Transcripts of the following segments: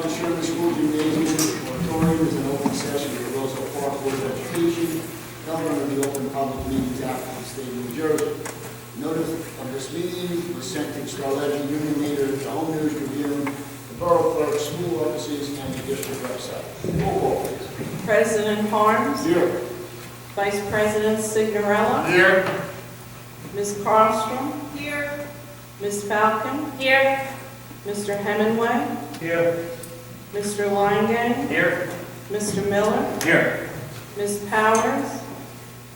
the Sherman School Gymnasium Auditorium is an open session for the Roseville Park Board of Education, held under the Open Public Meetings Act of the state of New Jersey. Notice of this meeting was sent to Star Legend, Union Leader, the Home News Tribune, the Borough Clerk, school offices, and the district website. Roll call, please. President Harms. Here. Vice President Signorella. Here. Ms. Carlstrom. Here. Ms. Falcon. Here. Mr. Hemingway. Here. Mr. Langen. Here. Mr. Miller. Here. Ms. Powers.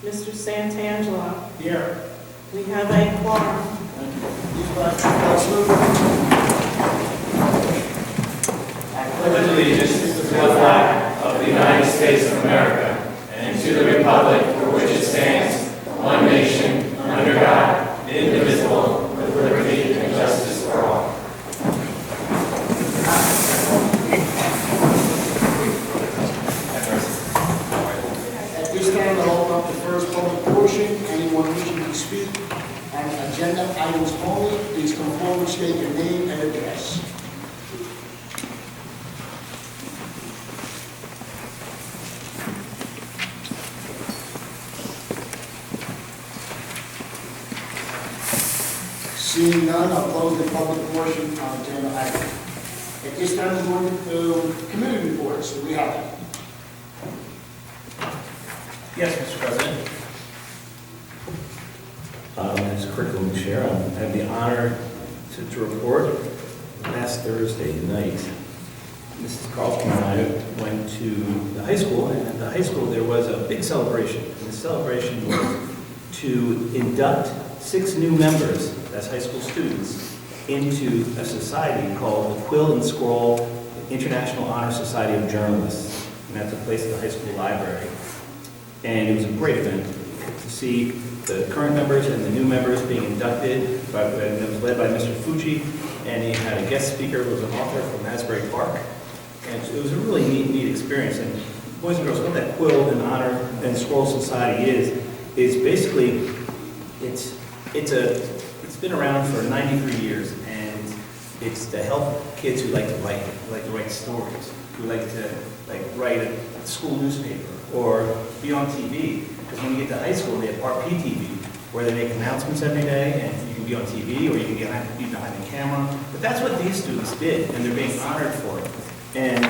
Mr. Santangelo. Here. We have a quorum. Thank you. Please rise for the salute. I pledge allegiance to the flag of the United States of America and to the republic for which it stands, one nation, under God, indivisible, with liberty and justice for all. At this time, I'll open up the first public portion. Anyone wishing to speak on agenda items only, please come forward, state your name and address. Seeing none, I'll close the public portion on agenda items. At this time, we're going to committee reports. Do we have it? Yes, Mr. President. As curriculum chair, I have the honor to report last Thursday night, Mrs. Carlson and I went to the high school, and at the high school there was a big celebration. And the celebration was to induct 6 new members, as high school students, into a society called the Quill and Scroll International Honor Society of Journalists. And that took place at the high school library. And it was a great event to see the current members and the new members being inducted. It was led by Mr. Fucci, and he had a guest speaker who was an author from Asbury Park. And it was a really neat experience. And boys and girls, what that Quill and Honor and Scroll Society is basically, it's been around for 93 years, and it's to help kids who like to write stories, who like to write a school newspaper or be on TV. Because when you get to high school, they have RPTV, where they make announcements every day, and you can be on TV or you can be behind the camera. But that's what these students did, and they're being honored for it. And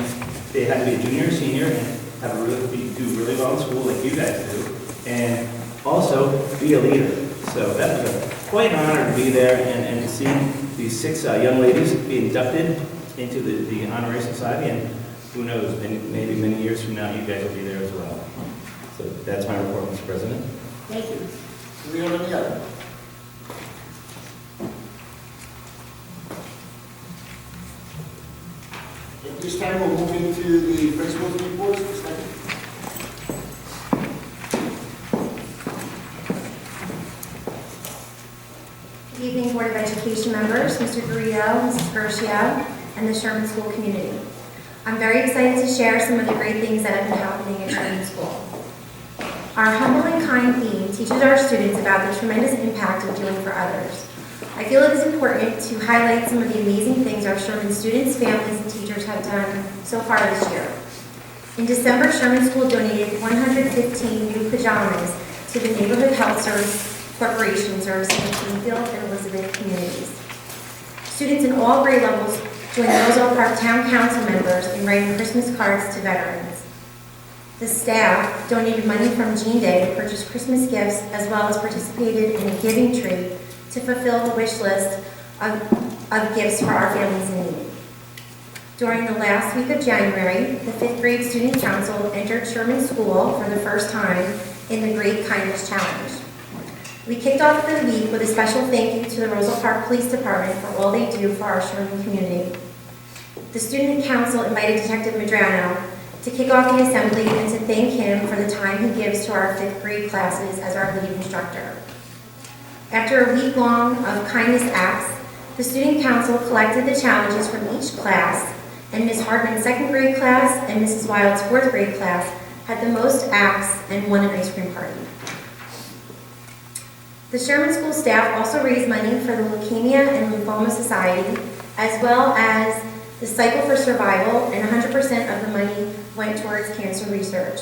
they had to be a junior or senior and do really well in school like you guys do, and also be a leader. So that was quite an honor to be there and to see these 6 young ladies be inducted into the honorary society, and who knows, maybe many years from now you guys will be there as well. So that's my report, Mr. President. Thank you. Do we have any other? At this time, we'll move into the principal's reports. Good evening, Board of Education members, Mr. Garrido, Mrs. Gershio, and the Sherman School community. I'm very excited to share some of the great things that have been happening at Sherman School. Our humble and kind theme teaches our students about the tremendous impact of doing for others. I feel it is important to highlight some of the amazing things our Sherman students, families, and teachers have done so far this year. In December, Sherman School donated 115 new pajamas to the Neighborhood Health Service Corporation servicing the Plainfield and Elizabeth communities. Students in all grade levels joined the Roseville Park Town Council members in writing Christmas cards to veterans. The staff donated money from Jean Day to purchase Christmas gifts, as well as participated in a giving tree to fulfill the wish list of gifts for our families in need. During the last week of January, the 5th grade student council entered Sherman School for the first time in the Great Kindness Challenge. We kicked off the week with a special thank you to the Roseville Park Police Department for all they do for our Sherman community. The student council invited Detective Medrano to kick off the assembly and to thank him for the time he gives to our 5th grade classes as our lead instructor. After a week long of kindness acts, the student council collected the challenges from each class, and Ms. Hardman's 2nd grade class and Mrs. Wild's 4th grade class had the most acts and won an ice cream party. The Sherman School staff also raised money for the Leukemia and Lymphoma Society, as well as the Cycle for Survival, and 100% of the money went towards cancer research.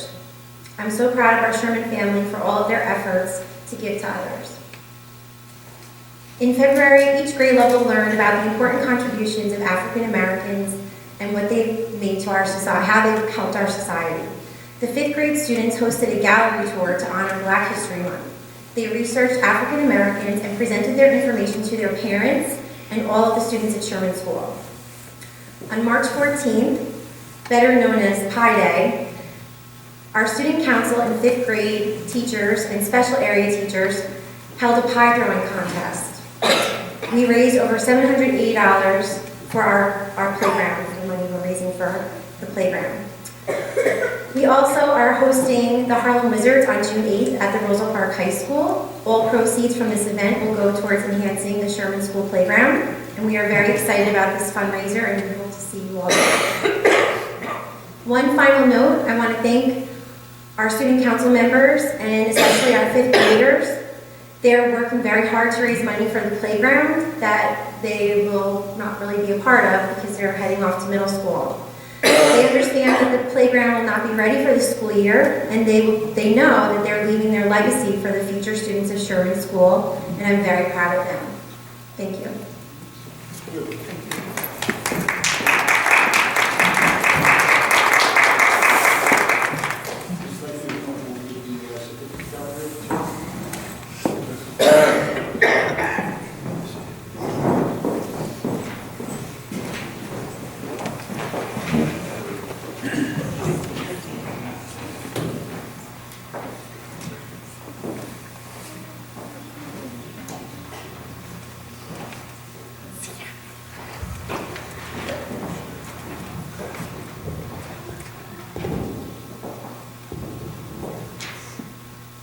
I'm so proud of our Sherman family for all of their efforts to give to others. In February, each grade level learned about the important contributions of African Americans and what they've made to our society, how they've helped our society. The 5th grade students hosted a gallery tour to honor Black History Month. They researched African Americans and presented their information to their parents and all of the students at Sherman School. On March 14th, better known as Pi Day, our student council and 5th grade teachers and special area teachers held a pie throwing contest. We raised over $780 for our playground, the money we're raising for the playground. We also are hosting the Harlem Wizards on June 8th at the Roselle Park High School. All proceeds from this event will go towards enhancing the Sherman School playground, and we are very excited about this fundraiser and we hope to see you all there. One final note, I want to thank our student council members and especially our 5th graders. They're working very hard to raise money for the playground that they will not really be a part of because they're heading off to middle school. They understand that the playground will not be ready for the school year, and they know that they're leaving their legacy for the future students of Sherman School, and I'm very proud of them. Thank you.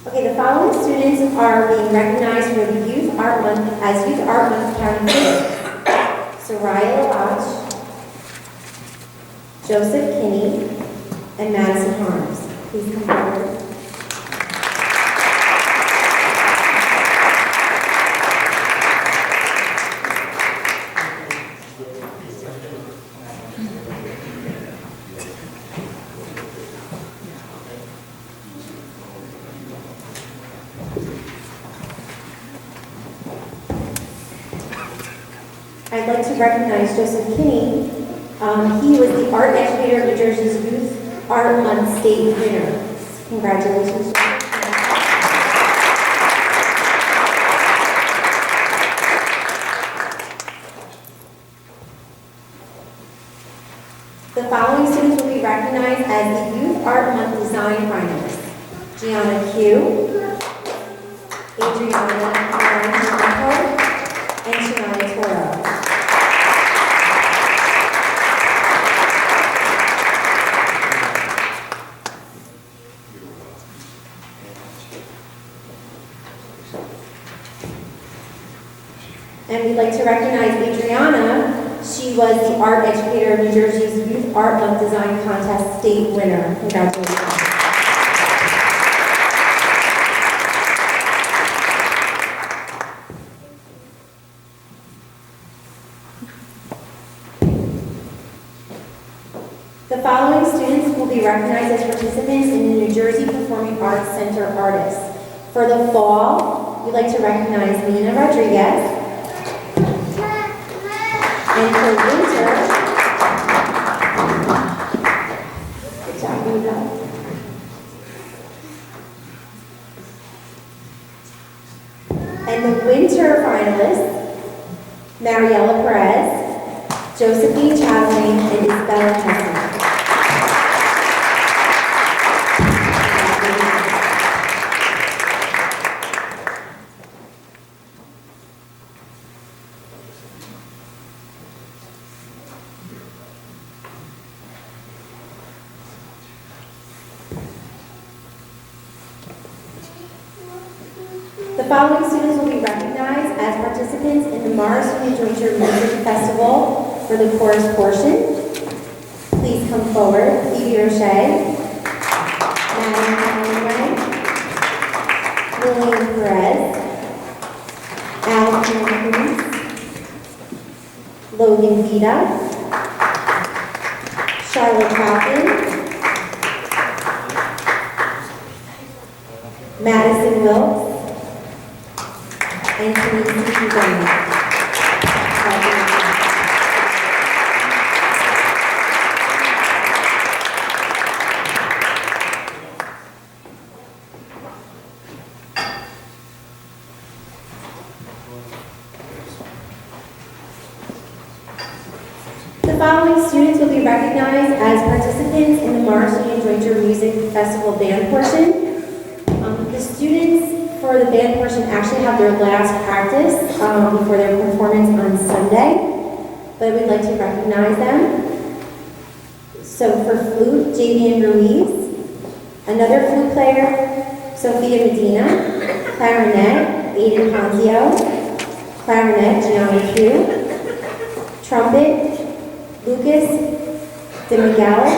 Okay, the following students are being recognized for the Youth Art Month as Youth Art Month County Fair. Soraya Lodge, Joseph Kinney, and Madison Harms. Please come forward. I'd like to recognize Joseph Kinney. He was the art educator of New Jersey's Youth Art Month state winner. Congratulations. The following students will be recognized as the Youth Art Month design finalists. Gianna Q, Adriana Maranto, and Shania Toro. And we'd like to recognize Adriana. She was the art educator of New Jersey's Youth Art Month Design Contest state winner. Congratulations. The following students will be recognized as participants in the New Jersey Performing Arts Center artists. For the fall, we'd like to recognize Nina Rodriguez. And for winter, good job, Nina. And the winter finalists, Mariela Perez, Josephine Chasling, and Isabella Tesson. The following students will be recognized as participants in the Morris New Jointure Music Festival for the chorus portion. Please come forward. Phoebe Roche, Madeline Conway, Lillian Perez, Allison Cruz, Logan Vida, Charlotte Kaplan, Madison Wilkes, and Denise Gomez. The following students will be recognized as participants in the Morrissey and Jointer Music Festival band portion. The students for the band portion actually have their last practice before their performance on Sunday, but we'd like to recognize them. So for flute, Javian Ruiz, another flute player, Sophia Medina, clarinet, Aiden Ponzio, clarinet, Gianni Pugh, trumpet, Lucas DeMigalis,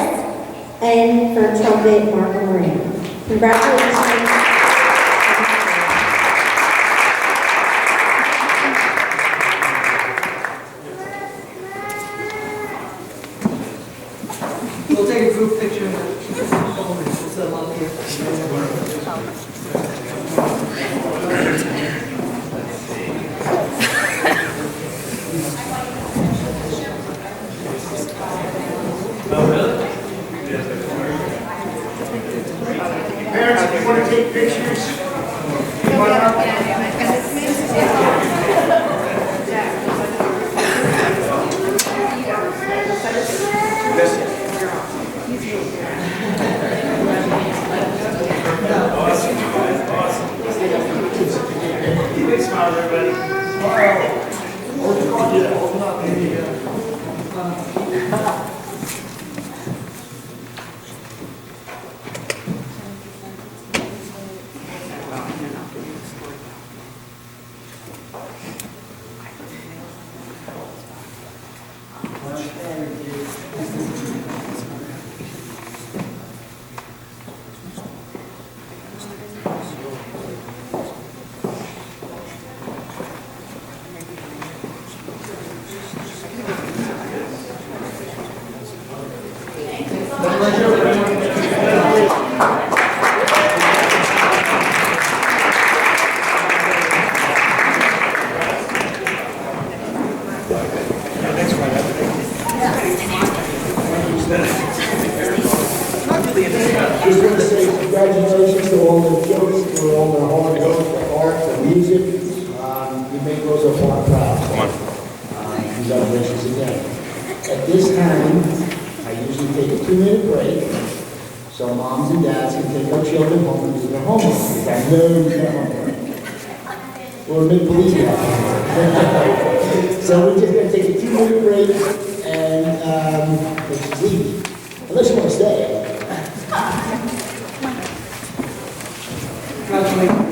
and for trumpet, Marco Moran. Congratulations. We'll take a group picture. We'll set them up here. Parents, if you want to take pictures, come on up. Big smile, everybody. Hold on, baby. Just want to say congratulations to all the kids for all their hard work, the art, the music. You make Rosa Park proud. Congratulations again. At this time, I usually take a 2-minute break so moms and dads can take their children home and do their homework. Because I know you got homework. Or make believe you have homework. So we're just going to take a 2-minute break and just leave. Unless you want to stay. Congratulations.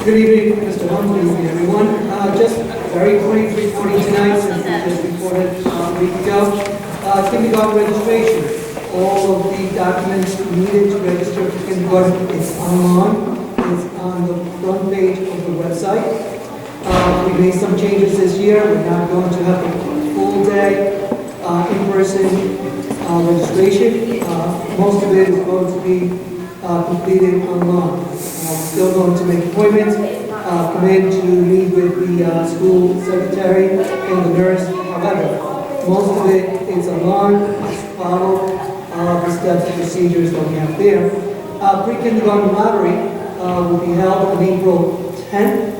Good evening, Mr. Holmes, good evening, everyone. Just very quickly reporting tonight, since we just reported a week ago. Kindergarten registration. All of the documents needed to register for kindergarten is online. It's on the front page of the website. We made some changes this year. We're not going to have a full day in-person registration. Most of it is going to be completed online. We're still going to make appointments, come in to meet with the school secretary and the nurse. However, most of it is online. Just follow the steps and procedures that we have there. Pre-kindergarten lottery will be held on April 10th.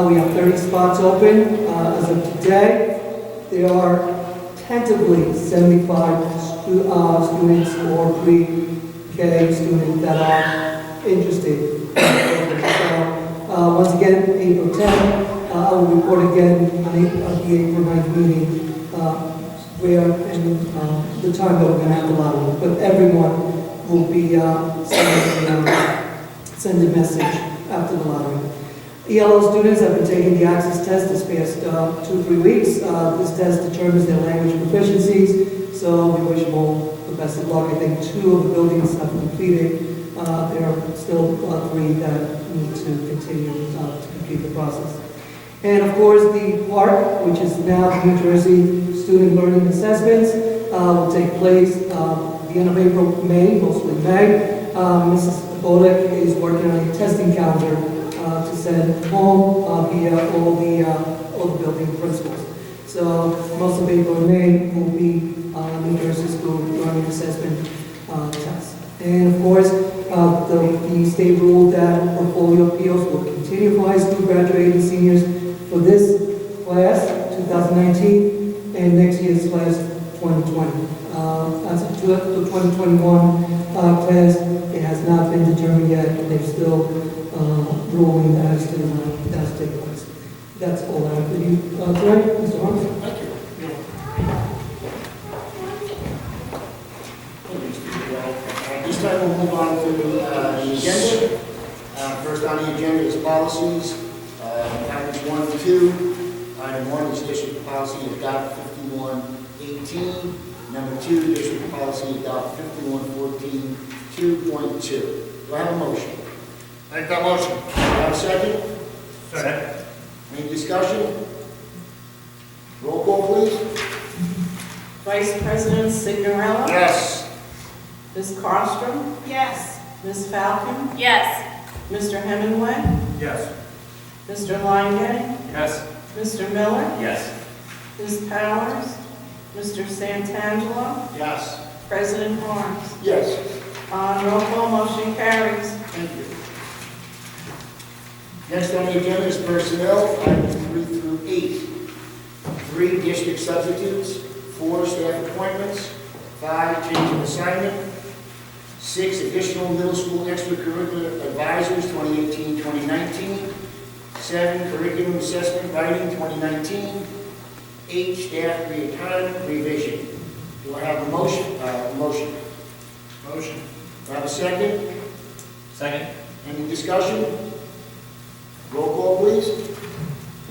We have 30 spots open. As of today, there are tentatively 75 students or pre-K students that are interested. So, once again, April 10th, I will report again on the April 9th meeting where and the time that we're going to have the lottery. But everyone will be send a message after the lottery. ELO students have been taking the access test this past 2-3 weeks. This test determines their language proficiencies, so we wish them all the best of luck. I think 2 of the buildings have completed. There are still 3 that need to continue to complete the process. And of course, the PARC, which is now New Jersey Student Learning Assessments, will take place the end of April, May, mostly May. Mrs. Bolick is working on a testing calendar to send home via all the building principals. So most of April and May will be New Jersey School Learning Assessment tests. And of course, the state rule that portfolio appeals will continue for high school graduating seniors for this class, 2019, and next year's class, 2020. As of the 2021 class, it has not been determined yet, and they're still ruling as to take place. That's all I have for you tonight, Mr. Holmes. Thank you. This time we'll move on to the agenda. First on the agenda is policies. Items 1 and 2. Item 1 is district policy adopt 5118. Number 2, district policy adopt 5114 2.2. Do I have a motion? Make that motion. Do I have a second? Second. Any discussion? Roll call, please. Vice President Signorella? Yes. Ms. Carstrom? Yes. Ms. Falcon? Yes. Mr. Hemingway? Yes. Mr. Lange? Yes. Mr. Miller? Yes. Ms. Powers? Mr. Santangelo? Yes. President Harms? Yes. On roll call, motion carries. Thank you. Next on the agenda is personnel, items 3 through 8. 3, district substitutes. 4, staff appointments. 5, change of assignment. 6, additional middle school extracurricular advisors, 2018-2019. 7, curriculum assessment writing, 2019. 8, staff retirement revision. Do I have a motion? Motion. Motion. Do I have a second? Second. Any discussion? Roll call, please.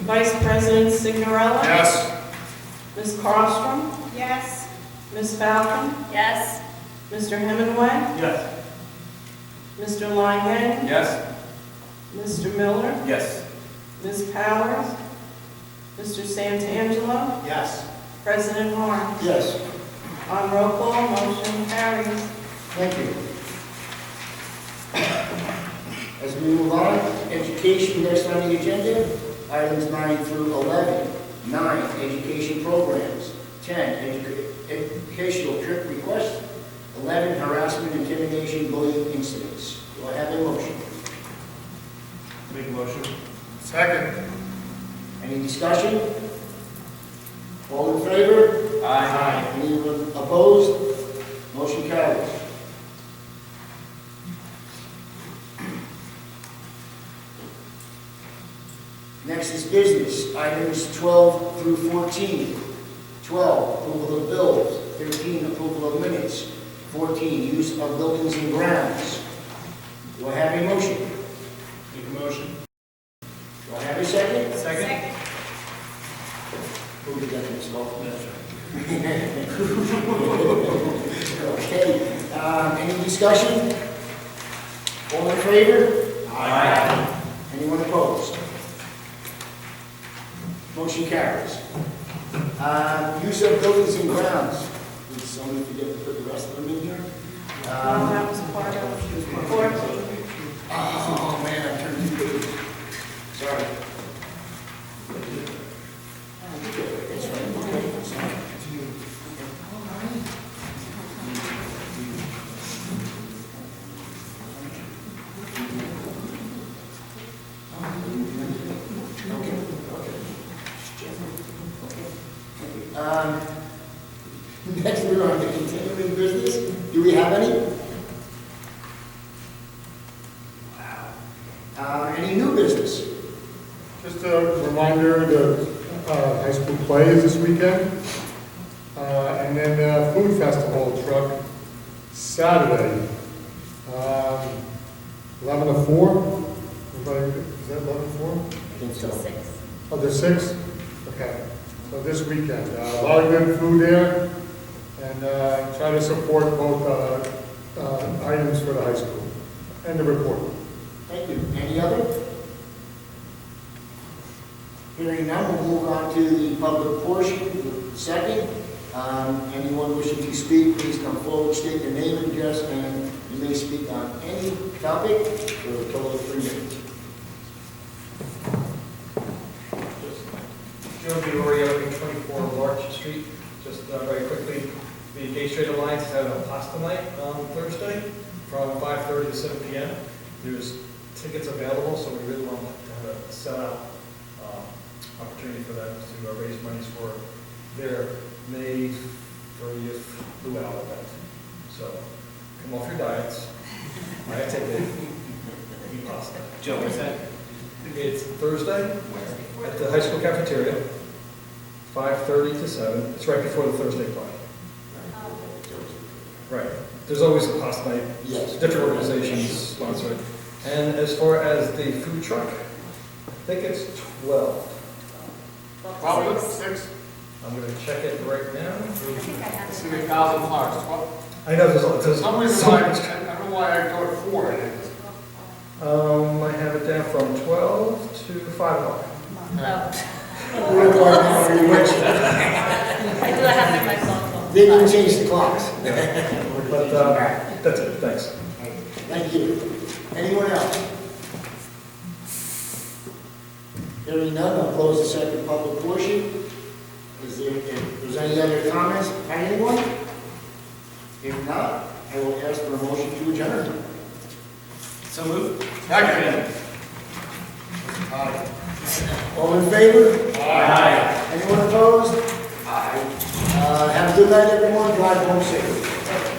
Vice President Signorella? Yes. Ms. Carstrom? Yes. Ms. Falcon? Yes. Mr. Hemingway? Yes. Mr. Lange? Yes. Mr. Miller? Yes. Ms. Powers? Mr. Santangelo? Yes. President Harms? Yes. On roll call, motion carries. Thank you. As we move on, education next on the agenda, items 9 through 11. 9, education programs. 10, educational trip requests. 11, harassment, intimidation, bullying incidents. Do I have a motion? Make a motion. Second. Any discussion? All in favor? Aye. Anyone opposed? Motion carries. Next is business, items 12 through 14. 12, approval of bills. 13, approval of minutes. 14, use of buildings and grounds. Do I have a motion? Make a motion. Do I have a second? Second. Who did that, Ms. Hoffman? That's right. Okay, any discussion? All in favor? Aye. Anyone opposed? Motion carries. Use of buildings and grounds. It's somebody forget to put the rest of them in here? That was part of 14. Oh, man, I turned too big. Sorry. That's right, okay, that's fine. Next, we're on the continuing business. Do we have any? Any new business? Just a reminder, the high school play is this weekend. And then the food festival truck, Saturday, 11 to 4. Everybody, is that 11 to 4? I think so. Oh, there's 6? Okay. So this weekend, a lot of good food there. And try to support both items for the high school. And the report. Thank you. Any other? Hearing none, we'll move on to the public portion. Second, anyone wishing to speak, please come forward, state your name and address, and you may speak on any topic for a total of 3 minutes. Joe DiOrio, 24 Larch Street. Just very quickly, the Gay Straight Alliance is having a pasta night on Thursday from 5:30 to 7 p.m. There's tickets available, so we really want to have a sellout opportunity for them to raise monies for their May 30th luau event. So come off your diets, buy a ticket, eat pasta. Joe, where's that? It's Thursday at the high school cafeteria, 5:30 to 7. It's right before the Thursday party. Right. There's always a pasta night. Yes. Different organizations sponsor it. And as far as the food truck, I think it's 12. Probably 6. I'm going to check it right now. It's in 1,000 flowers. I know there's For some reason, so I much. don't know why I thought 4. I didn't. I have it down from 12 to 5 o'clock. I do have it in my phone. They didn't change the clocks. But that's it. Thanks. Thank you. Anyone else? Hearing none, I'll close the second public portion. Is there any other comments by anyone? If not, I will ask for a motion to adjourn. So moved. Second. All in favor? Aye. Anyone opposed? Aye. Have a good night, everyone. Drive home safe.